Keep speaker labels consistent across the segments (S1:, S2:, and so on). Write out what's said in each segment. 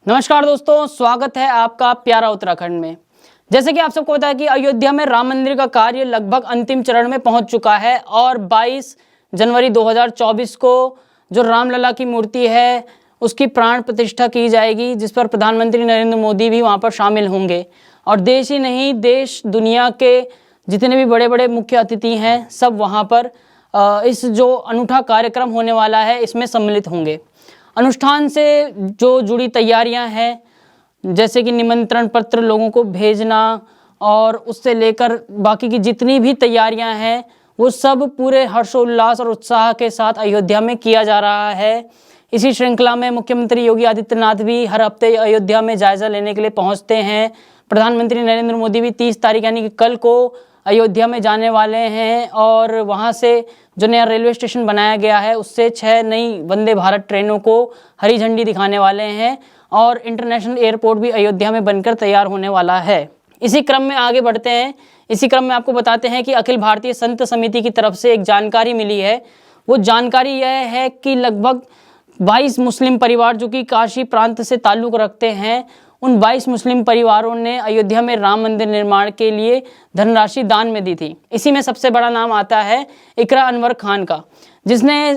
S1: नमस्कार दोस्तों, स्वागत है आपका प्यारा उत्तराखंड में। जैसे कि आप सबको पता है कि अयोध्या में राम मंदिर का कार्य लगभग अंतिम चरण में पहुंच चुका है और 22 जनवरी 2024 को जो रामलला की मूर्ति है उसकी प्राण प्रतिष्ठा की जाएगी, जिस पर प्रधानमंत्री नरेंद्र मोदी भी वहां पर शामिल होंगे। और देश ही नहीं, देश दुनिया के जितने भी बड़े बड़े मुख्य अतिथि हैं सब वहाँ पर इस जो अनूठा कार्यक्रम होने वाला है इसमें सम्मिलित होंगे। अनुष्ठान से जो जुड़ी तैयारियां हैं, जैसे कि निमंत्रण पत्र लोगों को भेजना और उससे लेकर बाकी की जितनी भी तैयारियां हैं वो सब पूरे हर्षोल्लास और उत्साह के साथ अयोध्या में किया जा रहा है। इसी श्रृंखला में मुख्यमंत्री योगी आदित्यनाथ भी हर हफ्ते अयोध्या में जायजा लेने के लिए पहुंचते हैं। प्रधानमंत्री नरेंद्र मोदी भी 30 तारीख यानी कि कल को अयोध्या में जाने वाले हैं और वहां से जो नया रेलवे स्टेशन बनाया गया है उससे 6 नई वंदे भारत ट्रेनों को हरी झंडी दिखाने वाले हैं और इंटरनेशनल एयरपोर्ट भी अयोध्या में बनकर तैयार होने वाला है। इसी क्रम में आगे बढ़ते हैं। इसी क्रम में आपको बताते हैं कि अखिल भारतीय संत समिति की तरफ से एक जानकारी मिली है। वो जानकारी यह है कि लगभग 22 मुस्लिम परिवार जो कि काशी प्रांत से ताल्लुक़ रखते हैं, उन 22 मुस्लिम परिवारों ने अयोध्या में राम मंदिर निर्माण के लिए धनराशि दान में दी थी। इसी में सबसे बड़ा नाम आता है इकरा अनवर खान का, जिसने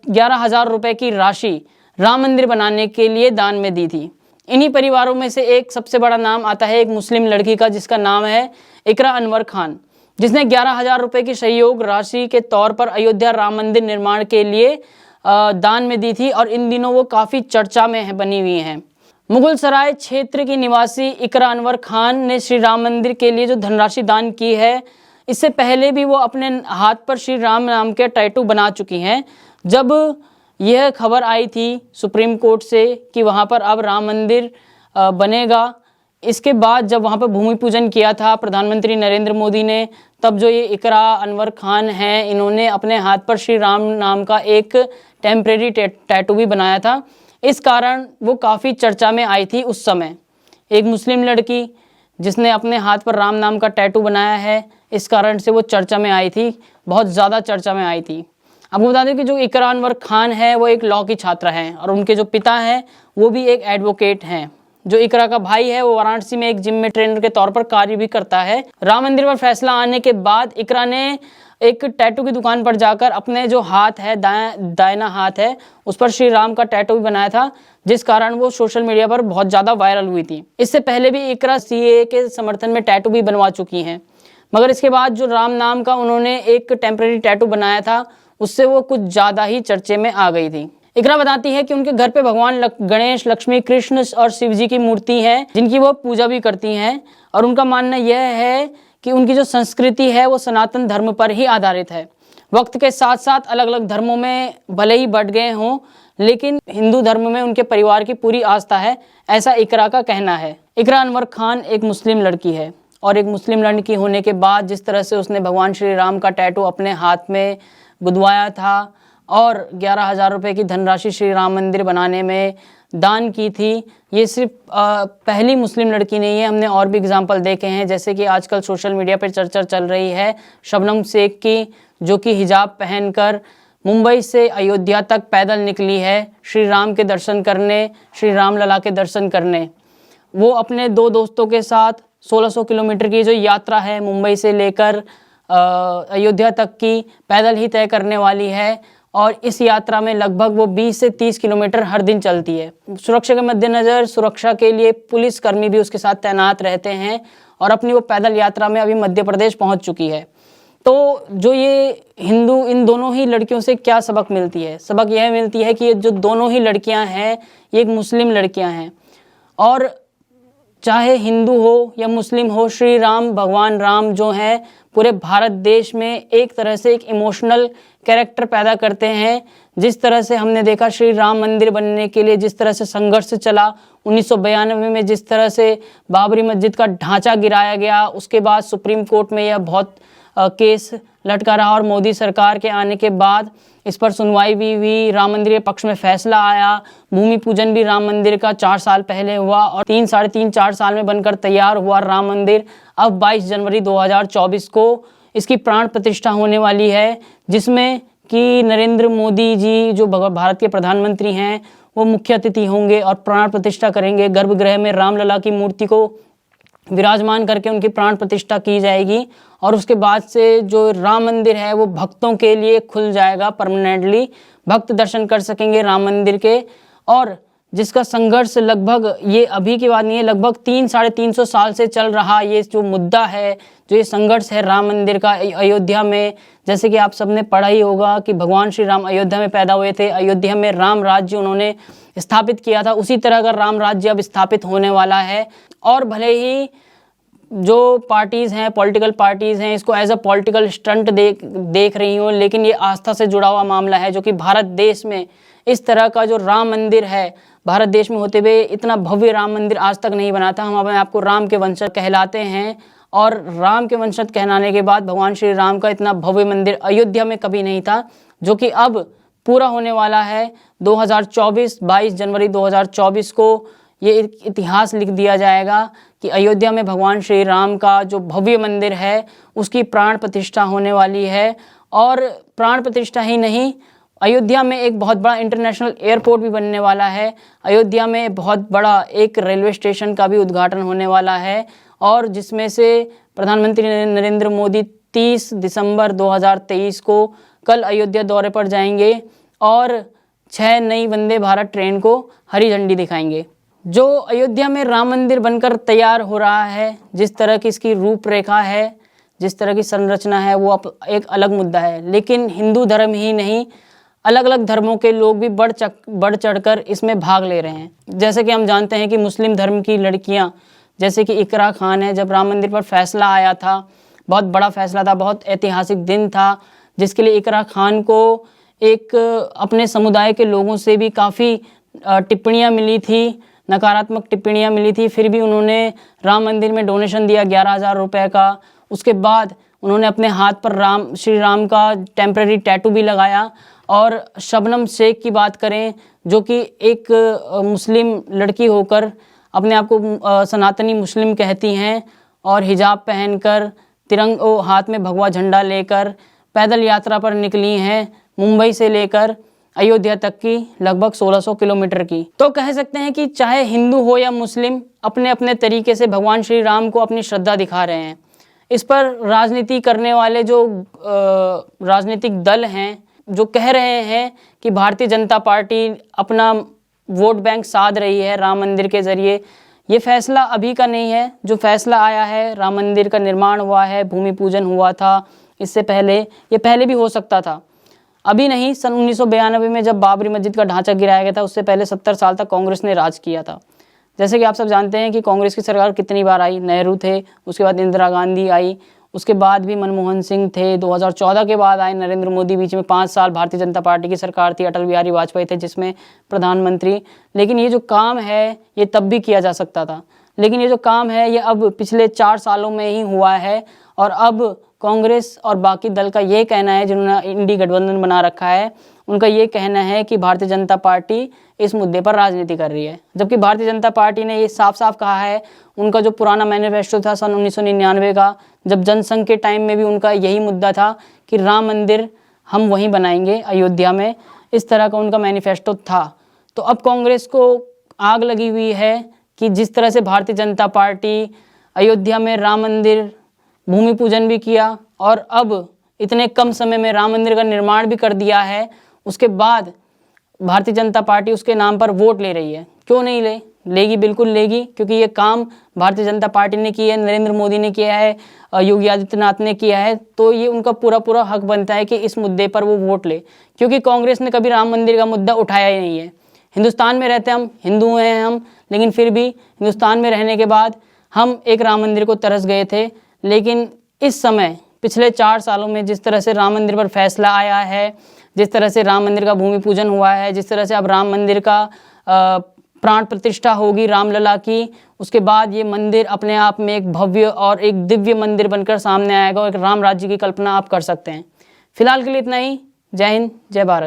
S1: 11,000 रुपये की राशि राम मंदिर बनाने के लिए दान में दी थी। इन्हीं परिवारों में से एक सबसे बड़ा नाम आता है एक मुस्लिम लड़की का, जिसका नाम है इकरा अनवर खान, जिसने 11,000 रुपये की सहयोग राशि के तौर पर अयोध्या राम मंदिर निर्माण के लिए दान में दी थी और इन दिनों वो काफ़ी चर्चा में बनी हुई हैं। मुगल सराय क्षेत्र की निवासी इकरा अनवर खान ने श्री राम मंदिर के लिए जो धनराशि दान की है, इससे पहले भी वो अपने हाथ पर श्री राम नाम के टैटू बना चुकी हैं। जब यह खबर आई थी सुप्रीम कोर्ट से कि वहाँ पर अब राम मंदिर बनेगा, इसके बाद जब वहाँ पर भूमि पूजन किया था प्रधानमंत्री नरेंद्र मोदी ने, तब जो ये इकरा अनवर खान हैं इन्होंने अपने हाथ पर श्री राम नाम का एक टेम्परेरी टैटू भी बनाया था। इस कारण वो काफ़ी चर्चा में आई थी उस समय। एक मुस्लिम लड़की जिसने अपने हाथ पर राम नाम का टैटू बनाया है, इस कारण से वो चर्चा में आई थी, बहुत ज़्यादा चर्चा में आई थी। आपको बता दें कि जो इकरा अनवर खान है वो एक लॉ की छात्रा हैं और उनके जो पिता हैं वो भी एक एडवोकेट हैं। जो इकरा का भाई है वो वाराणसी में एक जिम में ट्रेनर के तौर पर कार्य भी करता है। राम मंदिर पर फैसला आने के बाद इकरा ने एक टैटू की दुकान पर जाकर अपने जो हाथ है, दाहिना हाथ है, उस पर श्री राम का टैटू भी बनाया था, जिस कारण वो सोशल मीडिया पर बहुत ज़्यादा वायरल हुई थी। इससे पहले भी इकरा सीएए के समर्थन में टैटू भी बनवा चुकी हैं, मगर इसके बाद जो राम नाम का उन्होंने एक टेम्परेरी टैटू बनाया था उससे वो कुछ ज़्यादा ही चर्चे में आ गई थी। इकरा बताती है कि उनके घर पे भगवान गणेश, लक्ष्मी, कृष्ण और शिव जी की मूर्ति है जिनकी वो पूजा भी करती हैं और उनका मानना यह है कि उनकी जो संस्कृति है वो सनातन धर्म पर ही आधारित है। वक्त के साथ साथ अलग अलग धर्मों में भले ही बढ़ गए हों, लेकिन हिंदू धर्म में उनके परिवार की पूरी आस्था है, ऐसा इकरा का कहना है। इकरा अनवर खान एक मुस्लिम लड़की है और एक मुस्लिम लड़की होने के बाद जिस तरह से उसने भगवान श्री राम का टैटू अपने हाथ में गुदवाया था और 11,000 रुपये की धनराशि श्री राम मंदिर बनाने में दान की थी, ये सिर्फ पहली मुस्लिम लड़की नहीं है। हमने और भी एग्जाम्पल देखे हैं, जैसे कि आजकल सोशल मीडिया पर चर्चा चल रही है शबनम शेख की, जो कि हिजाब पहनकर मुंबई से अयोध्या तक पैदल निकली है श्री राम के दर्शन करने, श्री रामलला के दर्शन करने। वो अपने 2 दोस्तों के साथ 1600 किलोमीटर की जो यात्रा है मुंबई से लेकर अयोध्या तक की पैदल ही तय करने वाली है और इस यात्रा में लगभग वो 20 से 30 किलोमीटर हर दिन चलती है। सुरक्षा के मद्देनज़र सुरक्षा के लिए पुलिसकर्मी भी उसके साथ तैनात रहते हैं और अपनी वो पैदल यात्रा में अभी मध्य प्रदेश पहुंच चुकी है। तो जो ये हिंदू, इन दोनों ही लड़कियों से क्या सबक मिलती है? सबक यह मिलती है कि ये जो दोनों ही लड़कियां हैं ये एक मुस्लिम लड़कियां हैं और चाहे हिंदू हो या मुस्लिम हो, श्री राम, भगवान राम जो हैं पूरे भारत देश में एक तरह से एक इमोशनल कैरेक्टर पैदा करते हैं। जिस तरह से हमने देखा श्री राम मंदिर बनने के लिए जिस तरह से संघर्ष चला 1992 में, जिस तरह से बाबरी मस्जिद का ढांचा गिराया गया, उसके बाद सुप्रीम कोर्ट में यह बहुत केस लटका रहा और मोदी सरकार के आने के बाद इस पर सुनवाई भी हुई, राम मंदिर के पक्ष में फैसला आया। भूमि पूजन भी राम मंदिर का 4 साल पहले हुआ और 3-4.5 साल में बनकर तैयार हुआ राम मंदिर अब 22 जनवरी 2024 को इसकी प्राण प्रतिष्ठा होने वाली है, जिसमें कि नरेंद्र मोदी जी जो भारत के प्रधानमंत्री हैं वो मुख्य अतिथि होंगे और प्राण प्रतिष्ठा करेंगे। गर्भगृह में रामलला की मूर्ति को विराजमान करके उनकी प्राण प्रतिष्ठा की जाएगी और उसके बाद से जो राम मंदिर है वो भक्तों के लिए खुल जाएगा परमानेंटली। भक्त दर्शन कर सकेंगे राम मंदिर के, और जिसका संघर्ष लगभग, ये अभी की बात नहीं है, लगभग 300-350 साल से चल रहा ये जो मुद्दा है, जो ये संघर्ष है राम मंदिर का अयोध्या में। जैसे कि आप सबने पढ़ा ही होगा कि भगवान श्री राम अयोध्या में पैदा हुए थे, अयोध्या में राम राज्य उन्होंने स्थापित किया था, उसी तरह का राम राज्य अब स्थापित होने वाला है। और भले ही जो पार्टीज़ हैं, पॉलिटिकल पार्टीज़ हैं, इसको एज अ पॉलिटिकल स्टंट देख रही हो, लेकिन ये आस्था से जुड़ा हुआ मामला है, जो कि भारत देश में इस तरह का जो राम मंदिर है, भारत देश में होते हुए इतना भव्य राम मंदिर आज तक नहीं बना था। हम अपने आपको राम के वंशज कहलाते हैं, और राम के वंशज कहलाने के बाद भगवान श्री राम का इतना भव्य मंदिर अयोध्या में कभी नहीं था, जो कि अब पूरा होने वाला है 2024, 22 जनवरी 2024 को ये इतिहास लिख दिया जाएगा कि अयोध्या में भगवान श्री राम का जो भव्य मंदिर है उसकी प्राण प्रतिष्ठा होने वाली है। और प्राण प्रतिष्ठा ही नहीं, अयोध्या में एक बहुत बड़ा इंटरनेशनल एयरपोर्ट भी बनने वाला है। अयोध्या में बहुत बड़ा एक रेलवे स्टेशन का भी उद्घाटन होने वाला है, और जिसमें से प्रधानमंत्री नरेंद्र मोदी 30 दिसंबर 2023 को कल अयोध्या दौरे पर जाएंगे और 6 नई वंदे भारत ट्रेन को हरी झंडी दिखाएंगे। जो अयोध्या में राम मंदिर बनकर तैयार हो रहा है, जिस तरह की इसकी रूपरेखा है, जिस तरह की संरचना है, वो अब एक अलग मुद्दा है। लेकिन हिंदू धर्म ही नहीं, अलग अलग धर्मों के लोग भी बढ़ चढ़कर इसमें भाग ले रहे हैं। जैसे कि हम जानते हैं कि मुस्लिम धर्म की लड़कियां, जैसे कि इकरा खान है, जब राम मंदिर पर फैसला आया था, बहुत बड़ा फैसला था, बहुत ऐतिहासिक दिन था, जिसके लिए इकरा खान को एक अपने समुदाय के लोगों से भी काफ़ी टिप्पणियाँ मिली थी, नकारात्मक टिप्पणियाँ मिली थी। फिर भी उन्होंने राम मंदिर में डोनेशन दिया 11,000 रुपये का। उसके बाद उन्होंने अपने हाथ पर श्री राम का टेम्परेरी टैटू भी लगाया। और शबनम शेख की बात करें, जो कि एक मुस्लिम लड़की होकर अपने आप को सनातनी मुस्लिम कहती हैं और हिजाब पहनकर हाथ में भगवा झंडा लेकर पैदल यात्रा पर निकली हैं, मुंबई से लेकर अयोध्या तक की लगभग 1600 किलोमीटर की। तो कह सकते हैं कि चाहे हिंदू हो या मुस्लिम, अपने अपने तरीके से भगवान श्री राम को अपनी श्रद्धा दिखा रहे हैं। इस पर राजनीति करने वाले जो राजनीतिक दल हैं, जो कह रहे हैं कि भारतीय जनता पार्टी अपना वोट बैंक साध रही है राम मंदिर के ज़रिए, ये फैसला अभी का नहीं है। जो फैसला आया है, राम मंदिर का निर्माण हुआ है, भूमि पूजन हुआ था, इससे पहले, ये पहले भी हो सकता था, अभी नहीं। सन 1992 में जब बाबरी मस्जिद का ढांचा गिराया गया था, उससे पहले 70 साल तक कांग्रेस ने राज किया था। जैसे कि आप सब जानते हैं कि कांग्रेस की सरकार कितनी बार आई, नेहरू थे, उसके बाद इंदिरा गांधी आई, उसके बाद भी मनमोहन सिंह थे, 2014 के बाद आए नरेंद्र मोदी, बीच में 5 साल भारतीय जनता पार्टी की सरकार थी, अटल बिहारी वाजपेयी थे जिसमें प्रधानमंत्री। लेकिन ये जो काम है ये तब भी किया जा सकता था, लेकिन ये जो काम है ये अब पिछले 4 सालों में ही हुआ है। और अब कांग्रेस और बाकी दल का ये कहना है, जिन्होंने इंडी गठबंधन बना रखा है, उनका ये कहना है कि भारतीय जनता पार्टी इस मुद्दे पर राजनीति कर रही है। जबकि भारतीय जनता पार्टी ने ये साफ साफ कहा है, उनका जो पुराना मैनिफेस्टो था सन 1999 का, जब जनसंघ के टाइम में भी उनका यही मुद्दा था कि राम मंदिर हम वहीं बनाएंगे अयोध्या में, इस तरह का उनका मैनिफेस्टो था। तो अब कांग्रेस को आग लगी हुई है कि जिस तरह से भारतीय जनता पार्टी अयोध्या में राम मंदिर भूमि पूजन भी किया और अब इतने कम समय में राम मंदिर का निर्माण भी कर दिया है, उसके बाद भारतीय जनता पार्टी उसके नाम पर वोट ले रही है। क्यों नहीं लेगी, बिल्कुल लेगी, क्योंकि ये काम भारतीय जनता पार्टी ने किया है, नरेंद्र मोदी ने किया है, योगी आदित्यनाथ ने किया है। तो ये उनका पूरा हक बनता है कि इस मुद्दे पर वो वोट ले, क्योंकि कांग्रेस ने कभी राम मंदिर का मुद्दा उठाया ही नहीं है। हिंदुस्तान में रहते हम, हिंदू हैं हम, लेकिन फिर भी हिंदुस्तान में रहने के बाद हम एक राम मंदिर को तरस गए थे। लेकिन इस समय पिछले 4 सालों में जिस तरह से राम मंदिर पर फैसला आया है, जिस तरह से राम मंदिर का भूमि पूजन हुआ है, जिस तरह से अब राम मंदिर का प्राण प्रतिष्ठा होगी रामलला की, उसके बाद ये मंदिर अपने आप में एक भव्य और एक दिव्य मंदिर बनकर सामने आएगा और एक राम राज्य की कल्पना आप कर सकते हैं। फिलहाल के लिए इतना ही। जय हिंद, जय भारत।